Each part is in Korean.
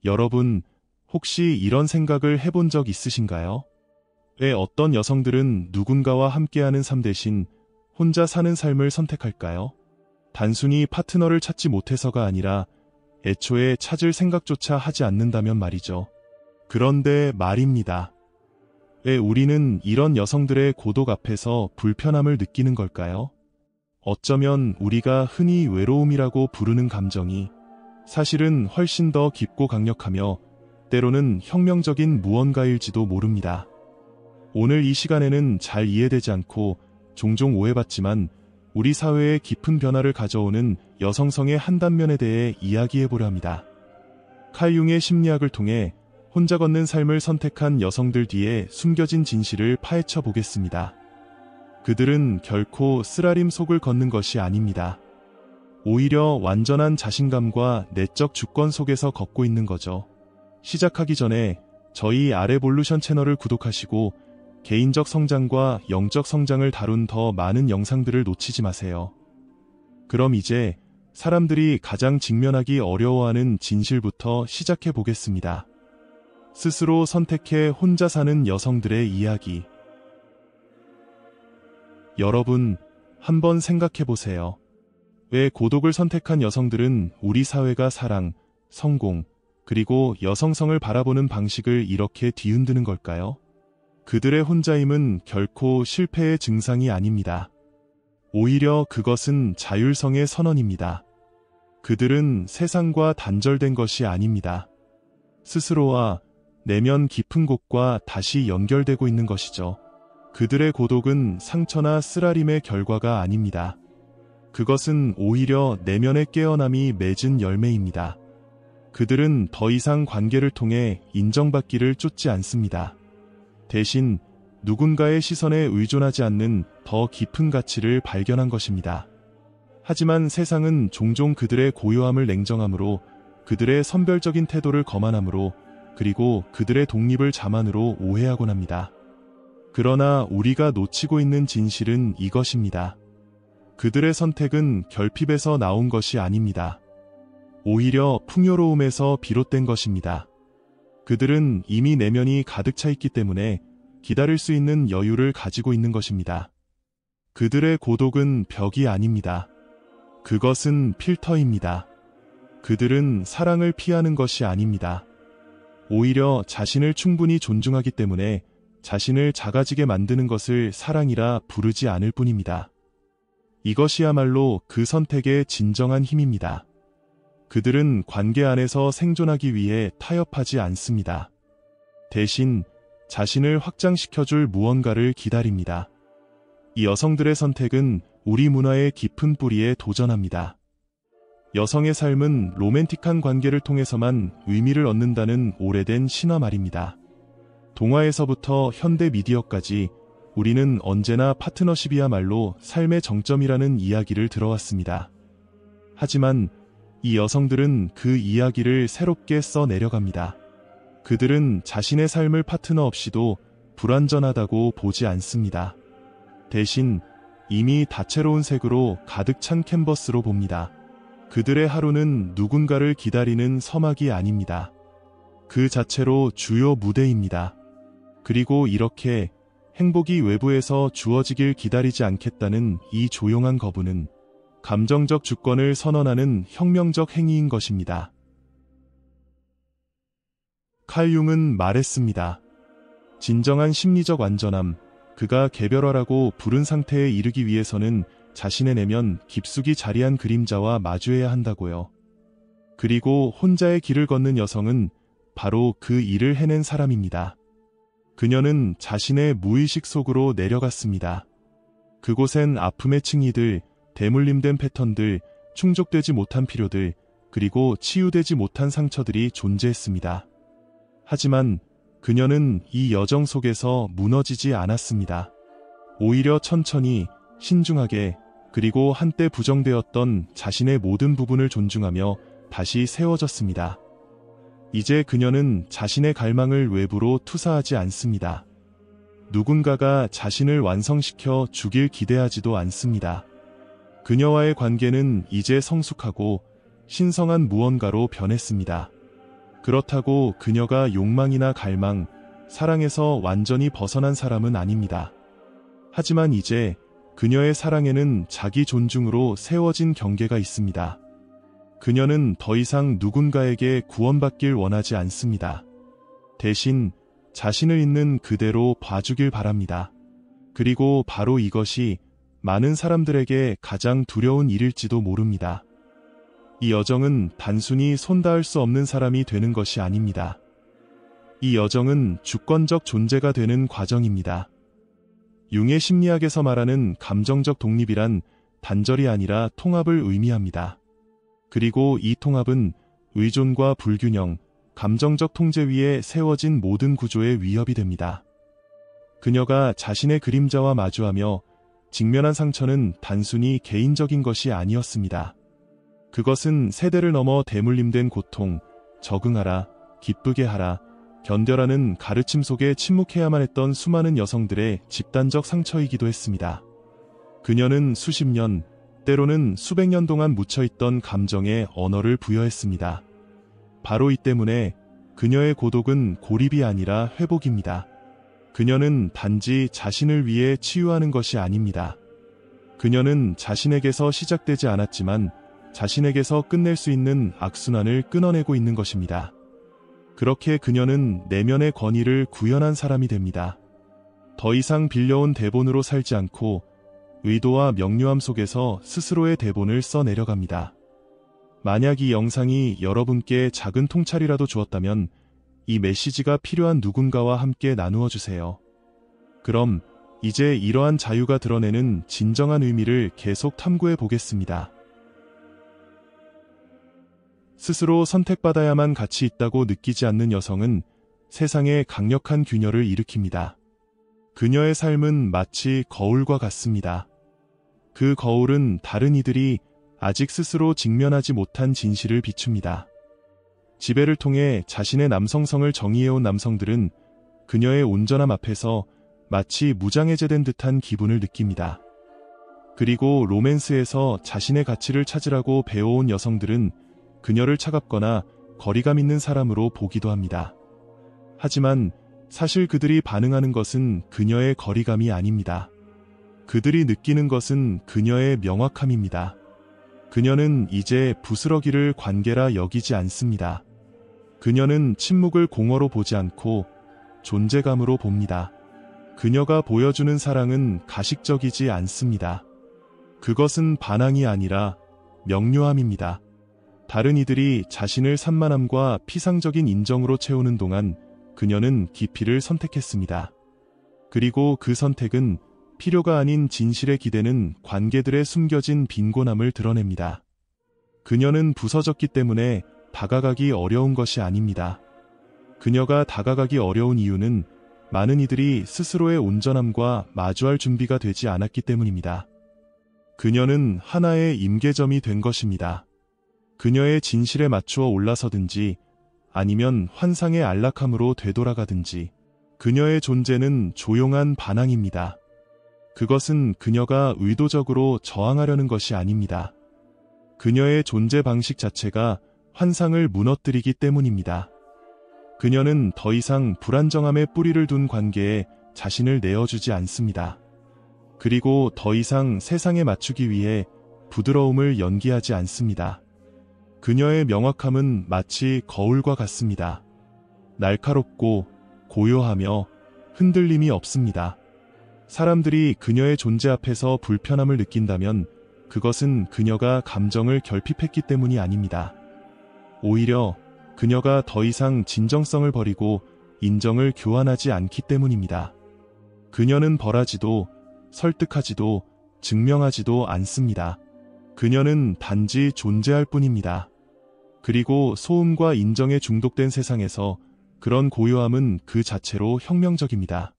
여러분, 혹시 이런 생각을 해본 적 있으신가요? 왜 어떤 여성들은 누군가와 함께하는 삶 대신 혼자 사는 삶을 선택할까요? 단순히 파트너를 찾지 못해서가 아니라 애초에 찾을 생각조차 하지 않는다면 말이죠. 그런데 말입니다. 왜 우리는 이런 여성들의 고독 앞에서 불편함을 느끼는 걸까요? 어쩌면 우리가 흔히 외로움이라고 부르는 감정이 사실은 훨씬 더 깊고 강력하며 때로는 혁명적인 무언가일지도 모릅니다. 오늘 이 시간에는 잘 이해되지 않고 종종 오해받지만 우리 사회에 깊은 변화를 가져오는 여성성의 한 단면에 대해 이야기해보려 합니다. 칼 융의 심리학을 통해 혼자 걷는 삶을 선택한 여성들 뒤에 숨겨진 진실을 파헤쳐 보겠습니다. 그들은 결코 쓰라림 속을 걷는 것이 아닙니다. 오히려 완전한 자신감과 내적 주권 속에서 걷고 있는 거죠. 시작하기 전에 저희 아레볼루션 채널을 구독하시고 개인적 성장과 영적 성장을 다룬 더 많은 영상들을 놓치지 마세요. 그럼 이제 사람들이 가장 직면하기 어려워하는 진실부터 시작해 보겠습니다. 스스로 선택해 혼자 사는 여성들의 이야기. 여러분, 한번 생각해 보세요. 왜 고독을 선택한 여성들은 우리 사회가 사랑, 성공, 그리고 여성성을 바라보는 방식을 이렇게 뒤흔드는 걸까요? 그들의 혼자임은 결코 실패의 증상이 아닙니다. 오히려 그것은 자율성의 선언입니다. 그들은 세상과 단절된 것이 아닙니다. 스스로와 내면 깊은 곳과 다시 연결되고 있는 것이죠. 그들의 고독은 상처나 쓰라림의 결과가 아닙니다. 그것은 오히려 내면의 깨어남이 맺은 열매입니다. 그들은 더 이상 관계를 통해 인정받기를 쫓지 않습니다. 대신 누군가의 시선에 의존하지 않는 더 깊은 가치를 발견한 것입니다. 하지만 세상은 종종 그들의 고요함을 냉정함으로, 그들의 선별적인 태도를 거만함으로, 그리고 그들의 독립을 자만으로 오해하곤 합니다. 그러나 우리가 놓치고 있는 진실은 이것입니다. 그들의 선택은 결핍에서 나온 것이 아닙니다. 오히려 풍요로움에서 비롯된 것입니다. 그들은 이미 내면이 가득 차 있기 때문에 기다릴 수 있는 여유를 가지고 있는 것입니다. 그들의 고독은 벽이 아닙니다. 그것은 필터입니다. 그들은 사랑을 피하는 것이 아닙니다. 오히려 자신을 충분히 존중하기 때문에 자신을 작아지게 만드는 것을 사랑이라 부르지 않을 뿐입니다. 이것이야말로 그 선택의 진정한 힘입니다. 그들은 관계 안에서 생존하기 위해 타협하지 않습니다. 대신 자신을 확장시켜줄 무언가를 기다립니다. 이 여성들의 선택은 우리 문화의 깊은 뿌리에 도전합니다. 여성의 삶은 로맨틱한 관계를 통해서만 의미를 얻는다는 오래된 신화 말입니다. 동화에서부터 현대 미디어까지 우리는 언제나 파트너십이야말로 삶의 정점이라는 이야기를 들어왔습니다. 하지만 이 여성들은 그 이야기를 새롭게 써내려갑니다. 그들은 자신의 삶을 파트너 없이도 불완전하다고 보지 않습니다. 대신 이미 다채로운 색으로 가득 찬 캔버스로 봅니다. 그들의 하루는 누군가를 기다리는 서막이 아닙니다. 그 자체로 주요 무대입니다. 그리고 이렇게 행복이 외부에서 주어지길 기다리지 않겠다는 이 조용한 거부는 감정적 주권을 선언하는 혁명적 행위인 것입니다. 칼 융은 말했습니다. 진정한 심리적 완전함, 그가 개별화라고 부른 상태에 이르기 위해서는 자신의 내면 깊숙이 자리한 그림자와 마주해야 한다고요. 그리고 혼자의 길을 걷는 여성은 바로 그 일을 해낸 사람입니다. 그녀는 자신의 무의식 속으로 내려갔습니다. 그곳엔 아픔의 층이들, 대물림된 패턴들, 충족되지 못한 필요들, 그리고 치유되지 못한 상처들이 존재했습니다. 하지만 그녀는 이 여정 속에서 무너지지 않았습니다. 오히려 천천히, 신중하게, 그리고 한때 부정되었던 자신의 모든 부분을 존중하며 다시 세워졌습니다. 이제 그녀는 자신의 갈망을 외부로 투사하지 않습니다. 누군가가 자신을 완성시켜 주길 기대하지도 않습니다. 그녀와의 관계는 이제 성숙하고 신성한 무언가로 변했습니다. 그렇다고 그녀가 욕망이나 갈망, 사랑에서 완전히 벗어난 사람은 아닙니다. 하지만 이제 그녀의 사랑에는 자기 존중으로 세워진 경계가 있습니다. 그녀는 더 이상 누군가에게 구원받길 원하지 않습니다. 대신 자신을 있는 그대로 봐주길 바랍니다. 그리고 바로 이것이 많은 사람들에게 가장 두려운 일일지도 모릅니다. 이 여정은 단순히 손 닿을 수 없는 사람이 되는 것이 아닙니다. 이 여정은 주권적 존재가 되는 과정입니다. 융의 심리학에서 말하는 감정적 독립이란 단절이 아니라 통합을 의미합니다. 그리고 이 통합은 의존과 불균형, 감정적 통제 위에 세워진 모든 구조의 위협이 됩니다. 그녀가 자신의 그림자와 마주하며 직면한 상처는 단순히 개인적인 것이 아니었습니다. 그것은 세대를 넘어 대물림된 고통, 적응하라, 기쁘게 하라, 견뎌라는 가르침 속에 침묵해야만 했던 수많은 여성들의 집단적 상처이기도 했습니다. 그녀는 수십 년, 때로는 수백 년 동안 묻혀있던 감정에 언어를 부여했습니다. 바로 이 때문에 그녀의 고독은 고립이 아니라 회복입니다. 그녀는 단지 자신을 위해 치유하는 것이 아닙니다. 그녀는 자신에게서 시작되지 않았지만 자신에게서 끝낼 수 있는 악순환을 끊어내고 있는 것입니다. 그렇게 그녀는 내면의 권위를 구현한 사람이 됩니다. 더 이상 빌려온 대본으로 살지 않고 의도와 명료함 속에서 스스로의 대본을 써내려갑니다. 만약 이 영상이 여러분께 작은 통찰이라도 주었다면 이 메시지가 필요한 누군가와 함께 나누어 주세요. 그럼 이제 이러한 자유가 드러내는 진정한 의미를 계속 탐구해 보겠습니다. 스스로 선택받아야만 가치 있다고 느끼지 않는 여성은 세상에 강력한 균열을 일으킵니다. 그녀의 삶은 마치 거울과 같습니다. 그 거울은 다른 이들이 아직 스스로 직면하지 못한 진실을 비춥니다. 지배를 통해 자신의 남성성을 정의해온 남성들은 그녀의 온전함 앞에서 마치 무장해제된 듯한 기분을 느낍니다. 그리고 로맨스에서 자신의 가치를 찾으라고 배워온 여성들은 그녀를 차갑거나 거리감 있는 사람으로 보기도 합니다. 하지만 사실 그들이 반응하는 것은 그녀의 거리감이 아닙니다. 그들이 느끼는 것은 그녀의 명확함입니다. 그녀는 이제 부스러기를 관계라 여기지 않습니다. 그녀는 침묵을 공허로 보지 않고 존재감으로 봅니다. 그녀가 보여주는 사랑은 가식적이지 않습니다. 그것은 반항이 아니라 명료함입니다. 다른 이들이 자신을 산만함과 피상적인 인정으로 채우는 동안 그녀는 깊이를 선택했습니다. 그리고 그 선택은 필요가 아닌 진실에 기대는 관계들의 숨겨진 빈곤함을 드러냅니다. 그녀는 부서졌기 때문에 다가가기 어려운 것이 아닙니다. 그녀가 다가가기 어려운 이유는 많은 이들이 스스로의 온전함과 마주할 준비가 되지 않았기 때문입니다. 그녀는 하나의 임계점이 된 것입니다. 그녀의 진실에 맞추어 올라서든지 아니면 환상의 안락함으로 되돌아가든지 그녀의 존재는 조용한 반항입니다. 그것은 그녀가 의도적으로 저항하려는 것이 아닙니다. 그녀의 존재 방식 자체가 환상을 무너뜨리기 때문입니다. 그녀는 더 이상 불안정함에 뿌리를 둔 관계에 자신을 내어주지 않습니다. 그리고 더 이상 세상에 맞추기 위해 부드러움을 연기하지 않습니다. 그녀의 명확함은 마치 거울과 같습니다. 날카롭고 고요하며 흔들림이 없습니다. 사람들이 그녀의 존재 앞에서 불편함을 느낀다면 그것은 그녀가 감정을 결핍했기 때문이 아닙니다. 오히려 그녀가 더 이상 진정성을 버리고 인정을 교환하지 않기 때문입니다. 그녀는 벌하지도 설득하지도 증명하지도 않습니다. 그녀는 단지 존재할 뿐입니다. 그리고 소음과 인정에 중독된 세상에서 그런 고요함은 그 자체로 혁명적입니다.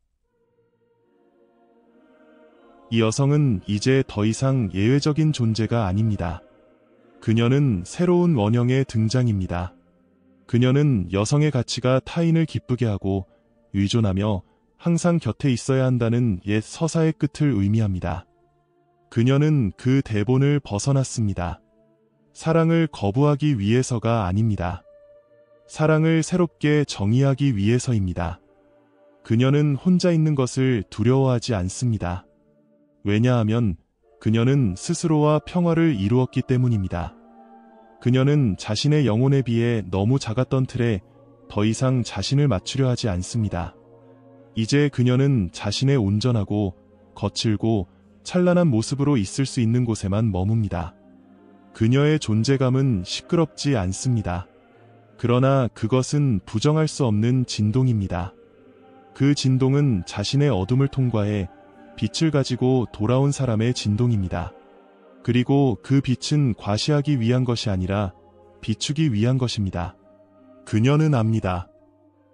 이 여성은 이제 더 이상 예외적인 존재가 아닙니다. 그녀는 새로운 원형의 등장입니다. 그녀는 여성의 가치가 타인을 기쁘게 하고 의존하며 항상 곁에 있어야 한다는 옛 서사의 끝을 의미합니다. 그녀는 그 대본을 벗어났습니다. 사랑을 거부하기 위해서가 아닙니다. 사랑을 새롭게 정의하기 위해서입니다. 그녀는 혼자 있는 것을 두려워하지 않습니다. 왜냐하면 그녀는 스스로와 평화를 이루었기 때문입니다. 그녀는 자신의 영혼에 비해 너무 작았던 틀에 더 이상 자신을 맞추려 하지 않습니다. 이제 그녀는 자신의 온전하고 거칠고 찬란한 모습으로 있을 수 있는 곳에만 머뭅니다. 그녀의 존재감은 시끄럽지 않습니다. 그러나 그것은 부정할 수 없는 진동입니다. 그 진동은 자신의 어둠을 통과해 빛을 가지고 돌아온 사람의 진동입니다. 그리고 그 빛은 과시하기 위한 것이 아니라 비추기 위한 것입니다. 그녀는 압니다.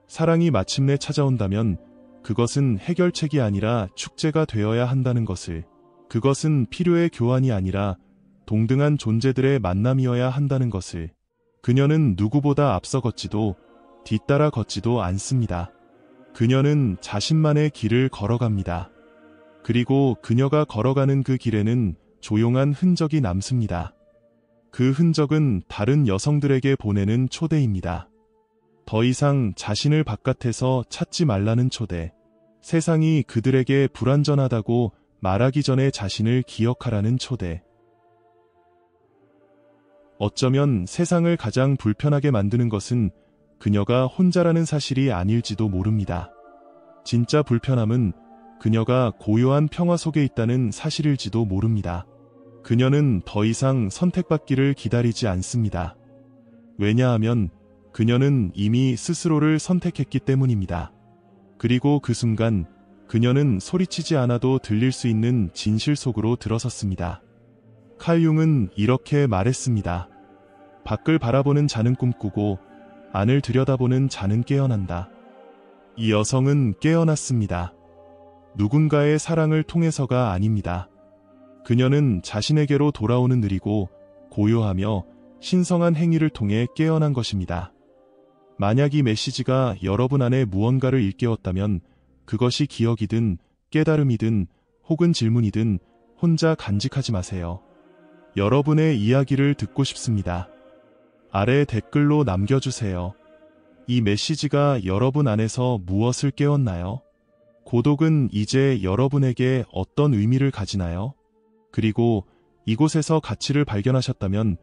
사랑이 마침내 찾아온다면 그것은 해결책이 아니라 축제가 되어야 한다는 것을, 그것은 필요의 교환이 아니라 동등한 존재들의 만남이어야 한다는 것을. 그녀는 누구보다 앞서 걷지도 뒤따라 걷지도 않습니다. 그녀는 자신만의 길을 걸어갑니다. 그리고 그녀가 걸어가는 그 길에는 조용한 흔적이 남습니다. 그 흔적은 다른 여성들에게 보내는 초대입니다. 더 이상 자신을 바깥에서 찾지 말라는 초대. 세상이 그들에게 불완전하다고 말하기 전에 자신을 기억하라는 초대. 어쩌면 세상을 가장 불편하게 만드는 것은 그녀가 혼자라는 사실이 아닐지도 모릅니다. 진짜 불편함은 그녀가 고요한 평화 속에 있다는 사실일지도 모릅니다. 그녀는 더 이상 선택받기를 기다리지 않습니다. 왜냐하면 그녀는 이미 스스로를 선택했기 때문입니다. 그리고 그 순간 그녀는 소리치지 않아도 들릴 수 있는 진실 속으로 들어섰습니다. 칼 융은 이렇게 말했습니다. 밖을 바라보는 자는 꿈꾸고 안을 들여다보는 자는 깨어난다. 이 여성은 깨어났습니다. 누군가의 사랑을 통해서가 아닙니다. 그녀는 자신에게로 돌아오는 느리고 고요하며 신성한 행위를 통해 깨어난 것입니다. 만약 이 메시지가 여러분 안에 무언가를 일깨웠다면 그것이 기억이든 깨달음이든 혹은 질문이든 혼자 간직하지 마세요. 여러분의 이야기를 듣고 싶습니다. 아래 댓글로 남겨주세요. 이 메시지가 여러분 안에서 무엇을 깨웠나요? 고독은 이제 여러분에게 어떤 의미를 가지나요? 그리고 이곳에서 가치를 발견하셨다면,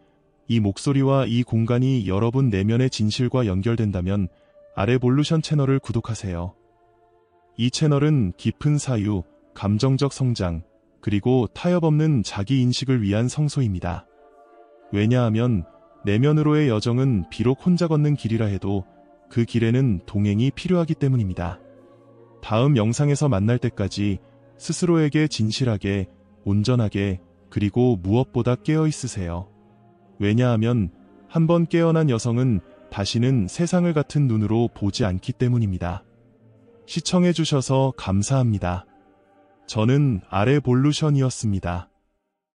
이 목소리와 이 공간이 여러분 내면의 진실과 연결된다면 아래 볼루션 채널을 구독하세요. 이 채널은 깊은 사유, 감정적 성장, 그리고 타협 없는 자기 인식을 위한 성소입니다. 왜냐하면 내면으로의 여정은 비록 혼자 걷는 길이라 해도 그 길에는 동행이 필요하기 때문입니다. 다음 영상에서 만날 때까지 스스로에게 진실하게, 온전하게, 그리고 무엇보다 깨어 있으세요. 왜냐하면 한번 깨어난 여성은 다시는 세상을 같은 눈으로 보지 않기 때문입니다. 시청해주셔서 감사합니다. 저는 아래 볼루션이었습니다.